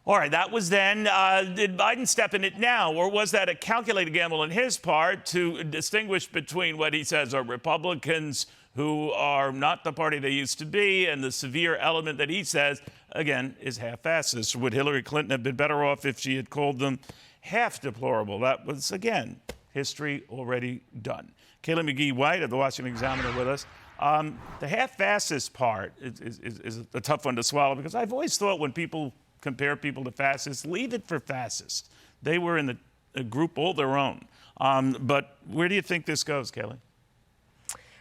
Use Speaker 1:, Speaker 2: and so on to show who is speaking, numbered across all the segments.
Speaker 1: All right, that was then. Did Biden step in it now, or was that a calculated gamble on his part to distinguish between what he says are Republicans who are not the party they used to be and the severe element that he says, again, is half-fascist? Would Hillary Clinton have been better off if she had called them half deplorable? That was, again, history already done. Kaylee McGhee of the Washington Examiner with us. The half-fascist part is a tough one to swallow, because I've always thought when people compare people to fascists, leave it for fascists. They were in a group all their own. But where do you think this goes, Kaylee?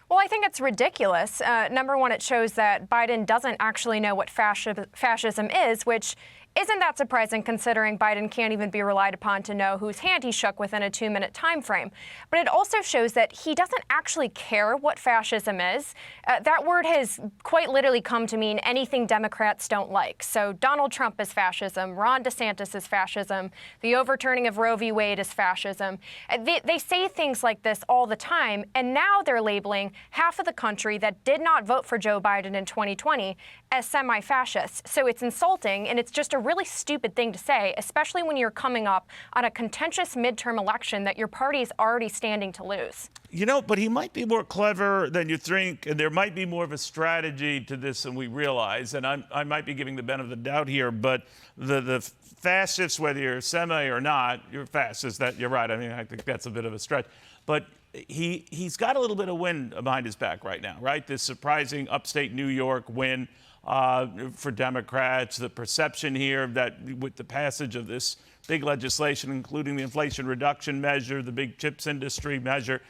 Speaker 2: Well, I think it's ridiculous. Number one, it shows that Biden doesn't actually know what fascism is, which isn't that surprising considering Biden can't even be relied upon to know whose hand he shook within a 2-minute time frame. But it also shows that he doesn't actually care what fascism is. That word has quite literally come to mean anything Democrats don't like. So Donald Trump is fascism, Ron DeSantis is fascism, the overturning of Roe v. Wade is fascism. They say things like this all the time, and now they're labeling half of the country that did not vote for Joe Biden in 2020 as semi-fascist. So it's insulting, and it's just a really stupid thing to say, especially when you're coming up on a contentious midterm election that your party is already standing to lose.
Speaker 1: You know, but he might be more clever than you think, and there might be more of a strategy to this than we realize. And I might be giving the benefit of the doubt here, but the fascists, whether you're semi or not, you're fascist. That you're right. I mean, I think that's a bit of a stretch. But he's got a little bit of wind behind his back right now, right? This surprising upstate New York win for Democrats, the perception here that with the passage of this big legislation, including the inflation reduction measure, the big chips industry measure,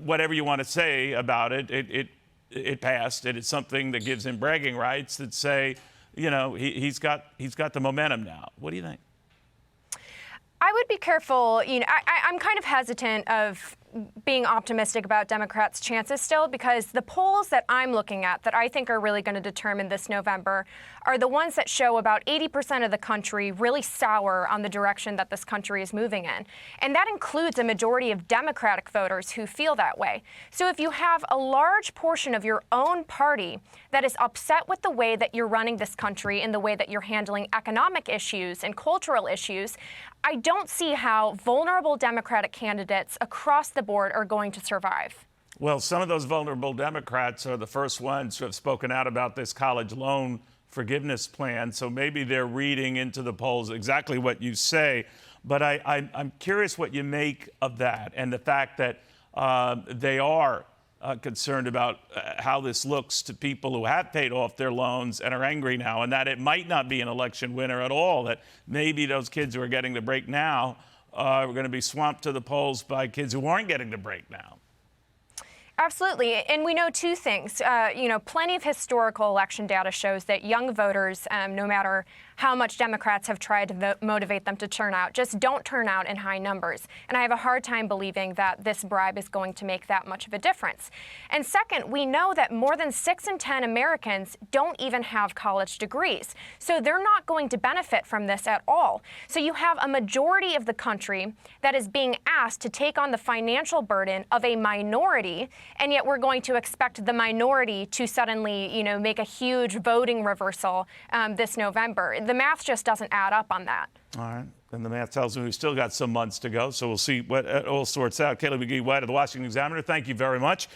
Speaker 1: whatever you want to say about it, it passed. And it's something that gives him bragging rights that say, you know, he's got the momentum now. What do you think?
Speaker 2: I would be careful. You know, I'm kind of hesitant of being optimistic about Democrats' chances still, because the polls that I'm looking at that I think are really going to determine this November are the ones that show about 80% of the country really sour on the direction that this country is moving in. And that includes a majority of Democratic voters who feel that way. So if you have a large portion of your own party that is upset with the way that you're running this country and the way that you're handling economic issues and cultural issues, I don't see how vulnerable Democratic candidates across the board are going to survive.
Speaker 1: Well, some of those vulnerable Democrats are the first ones who have spoken out about this college loan forgiveness plan. So maybe they're reading into the polls exactly what you say. But I'm curious what you make of that and the fact that they are concerned about how this looks to people who have paid off their loans and are angry now, and that it might not be an election winner at all, that maybe those kids who are getting the break now are going to be swamped to the polls by kids who aren't getting the break now.
Speaker 2: Absolutely. And we know two things. Plenty of historical election data shows that young voters, no matter how much Democrats have tried to motivate them to turn out, just don't turn out in high numbers. And I have a hard time believing that this bribe is going to make that much of a difference. And second, we know that more than 6 in 10 Americans don't even have college degrees. So they're not going to benefit from this at all. So you have a majority of the country that is being asked to take on the financial burden of a minority, and yet we're going to expect the minority to suddenly, make a huge voting reversal this November. The math just doesn't add up on that.
Speaker 1: All right. And the math tells me we've still got some months to go, so we'll see what it all sorts out. Kaylee McGhee of the Washington Examiner, thank you very much.